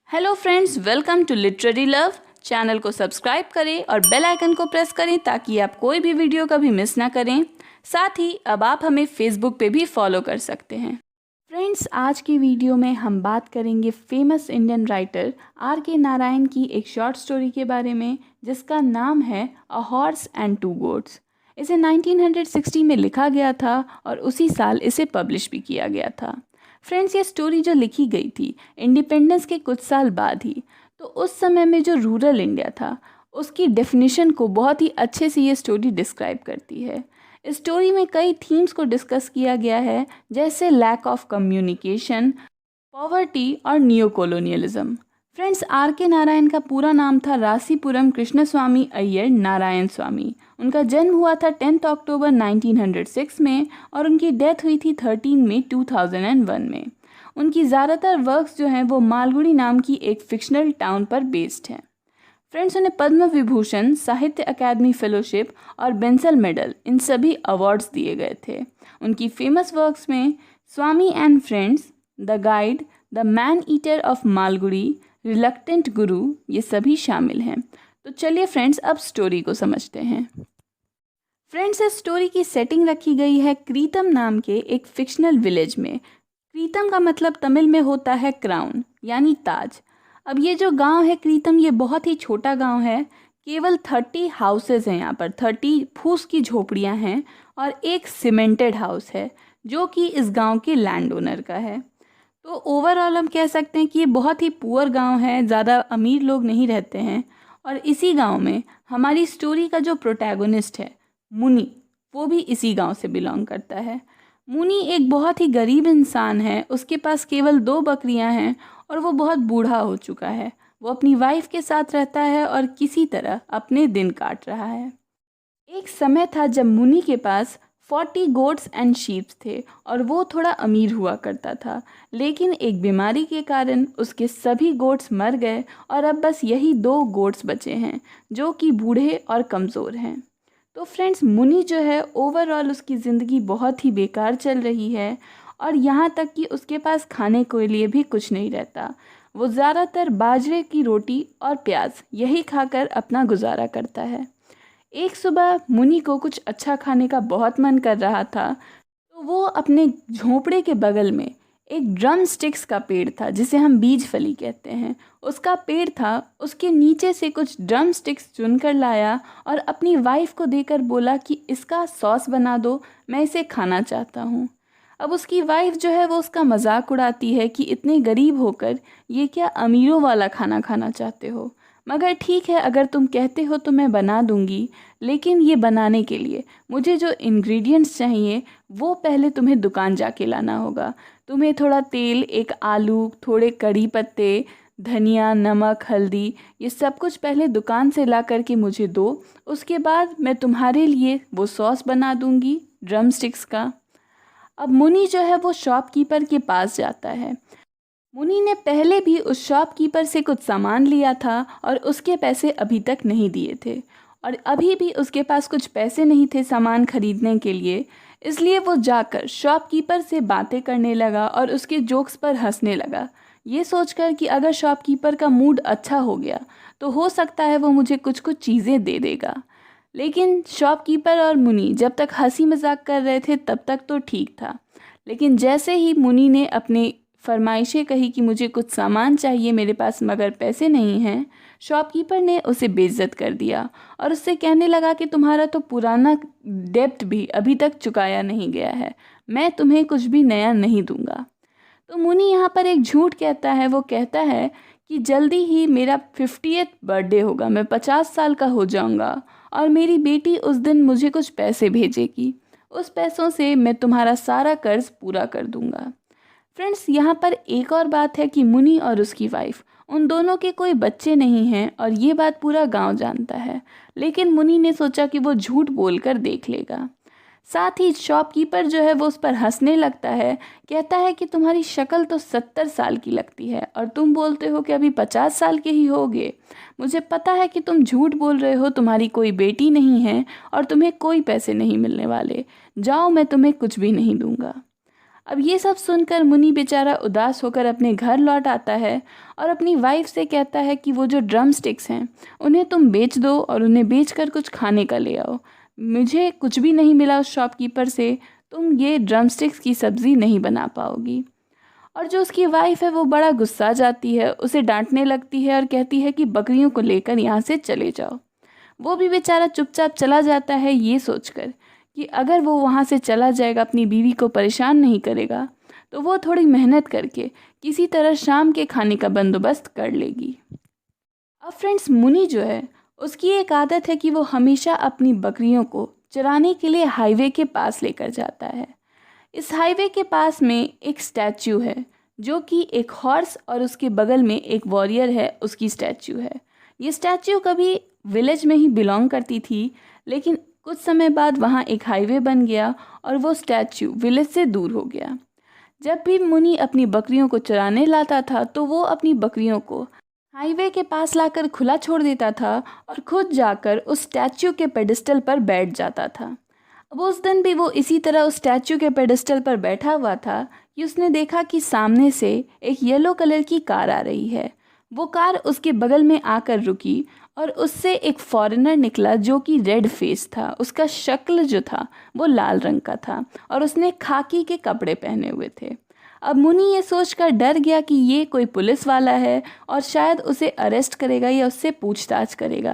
Hello friends, welcome to literary love. Channel को subscribe करें और बेल आइकन को प्रेस करें ताकि आप कोई भी वीडियो कभी मिस ना करें। साथ ही अब आप हमें फेसबुक पे भी फॉलो कर सकते हैं। फ्रेंड्स, आज की वीडियो में हम बात करेंगे famous Indian writer R.K. Narayan की एक शॉर्ट स्टोरी के बारे में जिसका नाम है a horse and to goats. इसे 1960 में लिखा गया था और उसी साल इसे पब्लिश भी किया गया था। फ्रेंड्स, ये स्टोरी जो लिखी गई थी इंडिपेंडेंस के कुछ साल बाद ही, तो उस समय में जो रूरल इंडिया था उसकी डेफिनेशन को बहुत ही अच्छे से ये स्टोरी डिस्क्राइब करती है। इस स्टोरी में कई थीम्स को डिस्कस किया गया है, जैसे लैक ऑफ कम्युनिकेशन, पॉवर्टी और new colonialism. Friends, R.K. Narayan का पूरा नाम था रासीपुरम कृष्णस्वामी अय्यर नारायण स्वामी। उनका जन्म हुआ था 10 अक्टूबर 1906 में और उनकी डेथ हुई थी 13 मई 2001 में। उनकी ज़्यादातर वर्क्स जो हैं वो मालगुडी नाम की एक फिक्शनल टाउन पर बेस्ड हैं। फ्रेंड्स, उन्हें पद्म विभूषण, साहित्य अकादमी फेलोशिप और बेंसल मेडल, इन सभी अवार्ड्स दिए गए थे। उनकी फेमस वर्क्स में Swami and friends, the guide, the man eater of Malgudi, reluctant guru, ये सभी शामिल हैं। तो चलिए फ्रेंड्स, अब स्टोरी को समझते हैं। फ्रेंड्स, इस स्टोरी की सेटिंग रखी गई है क्रीतम नाम के एक फिक्शनल विलेज में। क्रीतम का मतलब तमिल में होता है क्राउन, यानी ताज। अब ये जो गांव है क्रीतम, ये बहुत ही छोटा गांव है। केवल 30 हाउसेज हैं यहाँ पर, 30 फूस की झोपड़ियाँ हैं और एक सीमेंटेड हाउस है जो कि इस गांव के लैंड ओनर का है। तो ओवरऑल हम कह सकते हैं कि ये बहुत ही पुअर गांव है, ज़्यादा अमीर लोग नहीं रहते हैं। और इसी गांव में हमारी स्टोरी का जो प्रोटैगोनिस्ट है मुनि, वो भी इसी गांव से बिलोंग करता है। मुनि एक बहुत ही गरीब इंसान है, उसके पास केवल 2 बकरियां हैं और वो बहुत बूढ़ा हो चुका है। वो अपनी वाइफ के साथ रहता है और किसी तरह अपने दिन काट रहा है। एक समय था जब मुनि के पास 40 गोट्स एंड शीप्स थे और वो थोड़ा अमीर हुआ करता था, लेकिन एक बीमारी के कारण उसके सभी गोट्स मर गए और अब बस यही 2 गोट्स बचे हैं जो कि बूढ़े और कमज़ोर हैं। तो फ्रेंड्स, मुनि जो है ओवरऑल उसकी ज़िंदगी बहुत ही बेकार चल रही है और यहाँ तक कि उसके पास खाने के लिए भी कुछ नहीं रहता। वो ज़्यादातर बाजरे की रोटी और प्याज यही खाकर अपना गुजारा करता है। एक सुबह मुनि को कुछ अच्छा खाने का बहुत मन कर रहा था, तो वो अपने झोंपड़े के बगल में एक ड्रम स्टिक्स का पेड़ था जिसे हम बीज फली कहते हैं, उसका पेड़ था। उसके नीचे से कुछ ड्रम स्टिक्स चुनकर लाया और अपनी वाइफ को देकर बोला कि इसका सॉस बना दो, मैं इसे खाना चाहता हूँ। अब उसकी वाइफ जो है वो उसका मजाक उड़ाती है कि इतने गरीब होकर ये क्या अमीरों वाला खाना खाना चाहते हो, मगर ठीक है, अगर तुम कहते हो तो मैं बना दूंगी, लेकिन ये बनाने के लिए मुझे जो इंग्रेडिएंट्स चाहिए वो पहले तुम्हें दुकान जाके लाना होगा। तुम्हें थोड़ा तेल, एक आलू, थोड़े कड़ी पत्ते, धनिया, नमक, हल्दी, ये सब कुछ पहले दुकान से ला करके मुझे दो। उसके बाद मैं तुम्हारे लिए वो सॉस बना दूंगी ड्रम स्टिक्स का। अब मुनि जो है वो शॉपकीपर के पास जाता है। मुनि ने पहले भी उस शॉपकीपर से कुछ सामान लिया था और उसके पैसे अभी तक नहीं दिए थे और अभी भी उसके पास कुछ पैसे नहीं थे सामान खरीदने के लिए। इसलिए वो जाकर शॉपकीपर से बातें करने लगा और उसके जोक्स पर हंसने लगा, ये सोचकर कि अगर शॉपकीपर का मूड अच्छा हो गया तो हो सकता है वो मुझे कुछ कुछ चीज़ें दे देगा। लेकिन शॉपकीपर और मुनि जब तक हंसी मजाक कर रहे थे तब तक तो ठीक था, लेकिन जैसे ही मुनि ने अपनी फरमाइशें कही कि मुझे कुछ सामान चाहिए मेरे पास मगर पैसे नहीं हैं, शॉपकीपर ने उसे बेइज्जत कर दिया और उससे कहने लगा कि तुम्हारा तो पुराना डेब्ट भी अभी तक चुकाया नहीं गया है, मैं तुम्हें कुछ भी नया नहीं दूंगा। तो मुनि यहाँ पर एक झूठ कहता है। वो कहता है कि जल्दी ही मेरा 50th बर्थडे होगा, मैं 50 साल का हो जाऊंगा और मेरी बेटी उस दिन मुझे कुछ पैसे भेजेगी, उस पैसों से मैं तुम्हारा सारा कर्ज पूरा कर दूंगा। फ्रेंड्स, यहाँ पर एक और बात है कि मुनि और उसकी वाइफ, उन दोनों के कोई बच्चे नहीं हैं और ये बात पूरा गांव जानता है, लेकिन मुनि ने सोचा कि वो झूठ बोलकर देख लेगा। साथ ही शॉपकीपर जो है वो उस पर हंसने लगता है, कहता है कि तुम्हारी शक्ल तो 70 साल की लगती है और तुम बोलते हो कि अभी 50 साल के ही होगे। मुझे पता है कि तुम झूठ बोल रहे हो, तुम्हारी कोई बेटी नहीं है और तुम्हें कोई पैसे नहीं मिलने वाले, जाओ, मैं तुम्हें कुछ भी नहीं दूंगा। अब ये सब सुनकर मुनि बेचारा उदास होकर अपने घर लौट आता है और अपनी वाइफ से कहता है कि वो जो ड्रम स्टिक्स हैं उन्हें तुम बेच दो और उन्हें बेचकर कुछ खाने का ले आओ। मुझे कुछ भी नहीं मिला उस शॉपकीपर से, तुम ये ड्रम स्टिक्स की सब्ज़ी नहीं बना पाओगी। और जो उसकी वाइफ है वो बड़ा गुस्सा जाती है, उसे डांटने लगती है और कहती है कि बकरियों को लेकर यहाँ से चले जाओ। वो भी बेचारा चुपचाप चला जाता है, ये सोचकर कि अगर वो वहाँ से चला जाएगा, अपनी बीवी को परेशान नहीं करेगा, तो वो थोड़ी मेहनत करके किसी तरह शाम के खाने का बंदोबस्त कर लेगी। अब फ्रेंड्स, मुनि जो है उसकी एक आदत है कि वो हमेशा अपनी बकरियों को चराने के लिए हाईवे के पास लेकर जाता है। इस हाईवे के पास में एक स्टैच्यू है जो कि एक हॉर्स और उसके बगल में एक वॉरियर है, उसकी स्टैच्यू है। ये स्टैच्यू कभी विलेज में ही बिलोंग करती थी, लेकिन कुछ समय बाद वहाँ एक हाईवे बन गया और वो स्टैच्यू विलेज से दूर हो गया। जब भी मुनि अपनी बकरियों को चराने लाता था तो वो अपनी बकरियों को हाईवे के पास लाकर खुला छोड़ देता था और खुद जाकर उस स्टैच्यू के पेडिस्टल पर बैठ जाता था। अब उस दिन भी वो इसी तरह उस स्टैच्यू के पेडिस्टल पर बैठा हुआ था कि उसने देखा कि सामने से एक येलो कलर की कार आ रही है। वो कार उसके बगल में आकर रुकी और उससे एक फॉरेनर निकला जो कि रेड फेस था। उसका शक्ल जो था वो लाल रंग का था और उसने खाकी के कपड़े पहने हुए थे। अब मुनि ये सोचकर डर गया कि ये कोई पुलिस वाला है और शायद उसे अरेस्ट करेगा या उससे पूछताछ करेगा।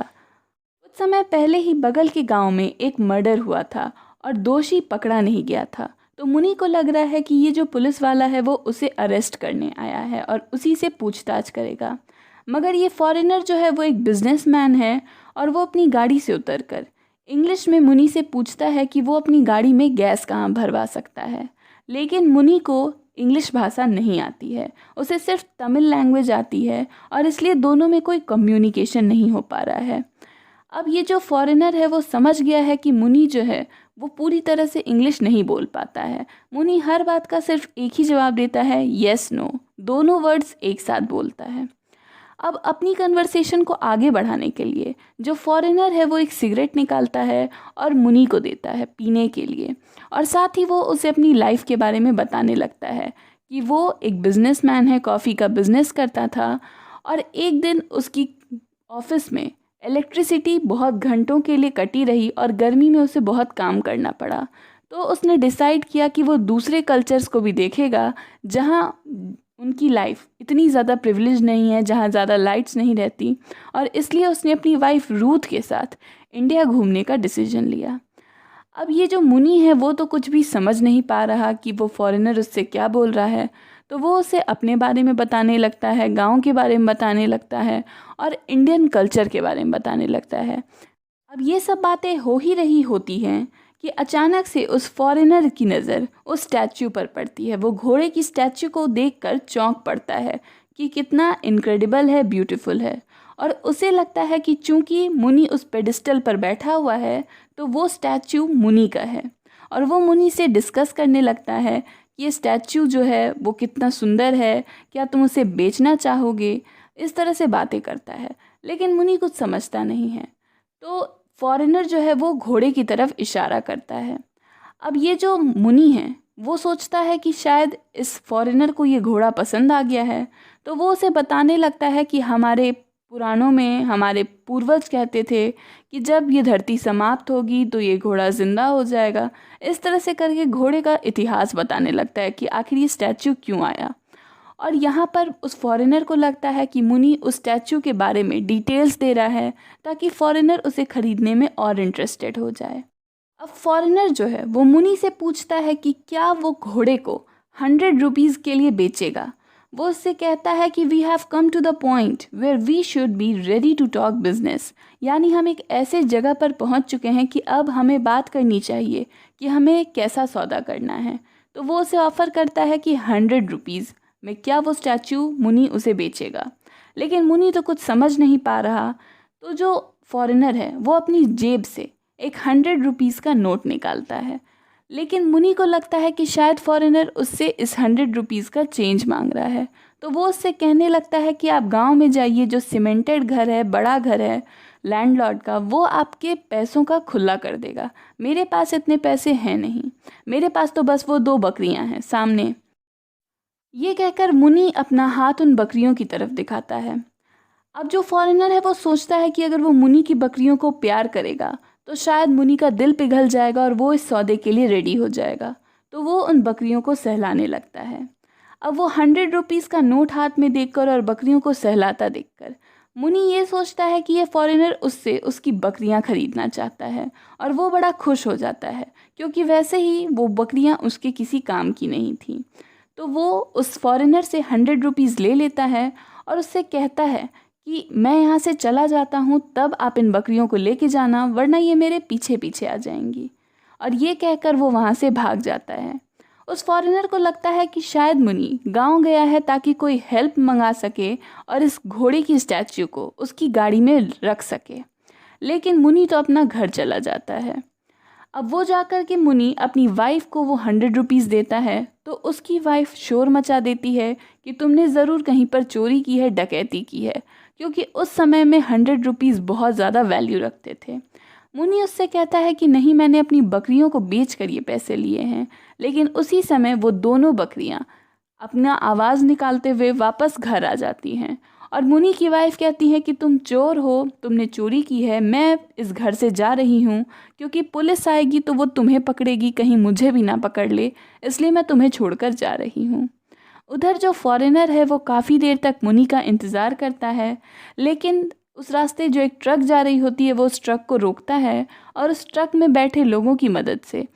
कुछ समय पहले ही बगल के गांव में एक मर्डर हुआ था और दोषी पकड़ा नहीं गया था, तो मुनि को लग रहा है कि ये जो पुलिस वाला है वो उसे अरेस्ट करने आया है और उसी से पूछताछ करेगा। मगर ये फॉरेनर जो है वो एक बिजनेसमैन है और वो अपनी गाड़ी से उतरकर इंग्लिश में मुनि से पूछता है कि वो अपनी गाड़ी में गैस कहाँ भरवा सकता है। लेकिन मुनि को इंग्लिश भाषा नहीं आती है, उसे सिर्फ तमिल लैंग्वेज आती है और इसलिए दोनों में कोई कम्युनिकेशन नहीं हो पा रहा है। अब ये जो फॉरेनर है वो समझ गया है कि मुनि जो है वो पूरी तरह से इंग्लिश नहीं बोल पाता है। मुनि हर बात का सिर्फ एक ही जवाब देता है, येस नो, दोनों वर्ड्स एक साथ बोलता है। अब अपनी कन्वर्सेशन को आगे बढ़ाने के लिए जो फॉरेनर है वो एक सिगरेट निकालता है और मुनि को देता है पीने के लिए, और साथ ही वो उसे अपनी लाइफ के बारे में बताने लगता है कि वो एक बिजनेसमैन है, कॉफ़ी का बिजनेस करता था और एक दिन उसकी ऑफिस में इलेक्ट्रिसिटी बहुत घंटों के लिए कटी रही और गर्मी में उसे बहुत काम करना पड़ा। तो उसने डिसाइड किया कि वो दूसरे कल्चर्स को भी देखेगा जहाँ उनकी लाइफ इतनी ज़्यादा प्रिविलेज नहीं है, जहाँ ज़्यादा लाइट्स नहीं रहती, और इसलिए उसने अपनी वाइफ रूथ के साथ इंडिया घूमने का डिसीजन लिया। अब ये जो मुनि है वो तो कुछ भी समझ नहीं पा रहा कि वो फॉरेनर उससे क्या बोल रहा है, तो वो उसे अपने बारे में बताने लगता है, गांव के बारे में बताने लगता है और इंडियन कल्चर के बारे में बताने लगता है। अब ये सब बातें हो ही रही होती हैं कि अचानक से उस फॉरेनर की नज़र उस स्टैच्यू पर पड़ती है। वो घोड़े की स्टैच्यू को देखकर चौंक पड़ता है कि कितना इनक्रेडिबल है, ब्यूटीफुल है, और उसे लगता है कि चूंकि मुनि उस पेडिस्टल पर बैठा हुआ है तो वो स्टैच्यू मुनि का है, और वो मुनि से डिस्कस करने लगता है कि ये स्टैच्यू जो है वो कितना सुंदर है, क्या तुम उसे बेचना चाहोगे, इस तरह से बातें करता है। लेकिन मुनि कुछ समझता नहीं है, तो फॉरेनर जो है वो घोड़े की तरफ इशारा करता है। अब ये जो मुनि है वो सोचता है कि शायद इस फॉरेनर को ये घोड़ा पसंद आ गया है, तो वो उसे बताने लगता है कि हमारे पुराणों में हमारे पूर्वज कहते थे कि जब ये धरती समाप्त होगी तो ये घोड़ा ज़िंदा हो जाएगा। इस तरह से करके घोड़े का इतिहास बताने लगता है कि आखिर ये स्टैच्यू क्यों आया। और यहाँ पर उस फॉरेनर को लगता है कि मुनि उस स्टैच्यू के बारे में डिटेल्स दे रहा है ताकि फॉरेनर उसे खरीदने में और इंटरेस्टेड हो जाए। अब फॉरेनर जो है वो मुनि से पूछता है कि क्या वो घोड़े को 100 रुपीज़ के लिए बेचेगा। वो उससे कहता है कि we have come to the point where we should be ready to talk business, यानी हम एक ऐसे जगह पर पहुंच चुके हैं कि अब हमें बात करनी चाहिए कि हमें कैसा सौदा करना है। तो वो उसे ऑफ़र करता है कि 100 रुपीज़ में क्या वो स्टैच्यू मुनि उसे बेचेगा। लेकिन मुनि तो कुछ समझ नहीं पा रहा, तो जो फॉरेनर है वो अपनी जेब से एक 100 रुपीज़ का नोट निकालता है। लेकिन मुनि को लगता है कि शायद फॉरेनर उससे इस 100 रुपीज़ का चेंज मांग रहा है, तो वो उससे कहने लगता है कि आप गांव में जाइए, जो सीमेंटेड घर है, बड़ा घर है, लैंडलॉर्ड का, वो आपके पैसों का खुला कर देगा। मेरे पास इतने पैसे हैं नहीं, मेरे पास तो बस वो 2 बकरियां हैं सामने। ये कहकर मुनि अपना हाथ उन बकरियों की तरफ दिखाता है। अब जो फॉरेनर है वो सोचता है कि अगर वो मुनि की बकरियों को प्यार करेगा तो शायद मुनि का दिल पिघल जाएगा और वो इस सौदे के लिए रेडी हो जाएगा। तो वो उन बकरियों को सहलाने लगता है। अब वो 100 रुपीज़ का नोट हाथ में देखकर और बकरियों को सहलाता देखकर मुनि ये सोचता है कि ये फॉरेनर उससे उसकी बकरियां खरीदना चाहता है, और वो बड़ा खुश हो जाता है क्योंकि वैसे ही वो बकरियां उसके किसी काम की नहीं थी। तो वो उस फॉरेनर से 100 रुपीज़ ले लेता है और उससे कहता है कि मैं यहाँ से चला जाता हूँ, तब आप इन बकरियों को लेके जाना, वरना ये मेरे पीछे पीछे आ जाएंगी। और ये कहकर वो वहाँ से भाग जाता है। उस फॉरेनर को लगता है कि शायद मुनि गांव गया है ताकि कोई हेल्प मंगा सके और इस घोड़े की स्टैच्यू को उसकी गाड़ी में रख सके, लेकिन मुनि तो अपना घर चला जाता है। अब वो जाकर के मुनि अपनी वाइफ को वो 100 रुपीज़ देता है, तो उसकी वाइफ शोर मचा देती है कि तुमने ज़रूर कहीं पर चोरी की है, डकैती की है, क्योंकि उस समय में 100 रुपीज़ बहुत ज़्यादा वैल्यू रखते थे। मुनि उससे कहता है कि नहीं, मैंने अपनी बकरियों को बेच कर ये पैसे लिए हैं, लेकिन उसी समय वो दोनों बकरियां अपना आवाज़ निकालते हुए वापस घर आ जाती हैं। और मुनि की वाइफ कहती है कि तुम चोर हो, तुमने चोरी की है, मैं इस घर से जा रही हूँ क्योंकि पुलिस आएगी तो वो तुम्हें पकड़ेगी, कहीं मुझे भी ना पकड़ ले, इसलिए मैं तुम्हें छोड़कर जा रही हूँ। उधर जो फॉरेनर है वो काफ़ी देर तक मुनि का इंतज़ार करता है, लेकिन उस रास्ते जो एक ट्रक जा रही होती है वो उस ट्रक को रोकता है और उस ट्रक में बैठे लोगों की मदद से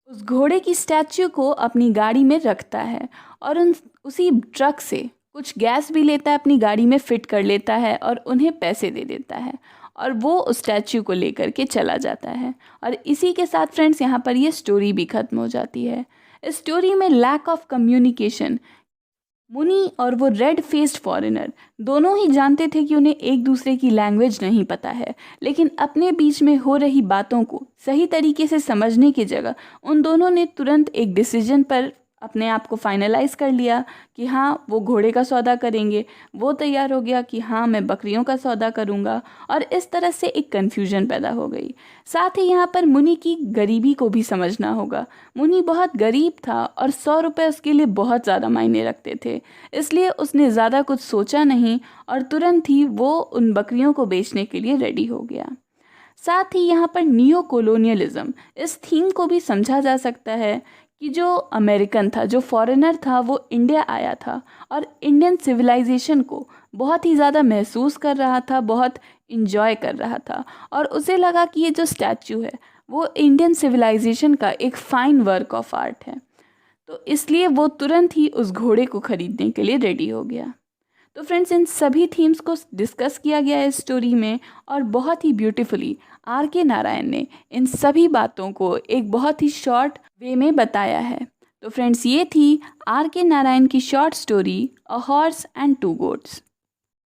उस घोड़े की स्टैच्यू को अपनी गाड़ी में रखता है और उसी ट्रक से कुछ गैस भी लेता है, अपनी गाड़ी में फिट कर लेता है और उन्हें पैसे दे देता है, और वो उस स्टैच्यू को लेकर के चला जाता है। और इसी के साथ फ्रेंड्स यहाँ पर ये स्टोरी भी ख़त्म हो जाती है। इस स्टोरी में लैक ऑफ कम्युनिकेशन, मुनि और वो रेड फेस्ड फॉरेनर दोनों ही जानते थे कि उन्हें एक दूसरे की लैंग्वेज नहीं पता है, लेकिन अपने बीच में हो रही बातों को सही तरीके से समझने की जगह उन दोनों ने तुरंत एक डिसीजन पर अपने आप को फाइनलाइज कर लिया कि हाँ वो घोड़े का सौदा करेंगे। वो तैयार हो गया कि हाँ मैं बकरियों का सौदा करूँगा, और इस तरह से एक कन्फ्यूजन पैदा हो गई। साथ ही यहाँ पर मुनि की गरीबी को भी समझना होगा। मुनि बहुत गरीब था और 100 रुपये उसके लिए बहुत ज़्यादा मायने रखते थे, इसलिए उसने ज़्यादा कुछ सोचा नहीं और तुरंत ही वो उन बकरियों को बेचने के लिए रेडी हो गया। साथ ही यहाँ पर नियो कॉलोनियलिज्म, इस थीम को भी समझा जा सकता है कि जो अमेरिकन था, जो फॉरेनर था, वो इंडिया आया था और इंडियन सिविलाइजेशन को बहुत ही ज़्यादा महसूस कर रहा था, बहुत इंजॉय कर रहा था, और उसे लगा कि ये जो स्टैच्यू है वो इंडियन सिविलाइजेशन का एक फ़ाइन वर्क ऑफ आर्ट है। तो इसलिए वो तुरंत ही उस घोड़े को ख़रीदने के लिए रेडी हो गया। तो फ्रेंड्स, इन सभी थीम्स को डिस्कस किया गया है स्टोरी में, और बहुत ही ब्यूटीफुली R.K. नारायण ने इन सभी बातों को एक बहुत ही शॉर्ट वे में बताया है। तो फ्रेंड्स, ये थी R.K. नारायण की short story a horse and 2 goats.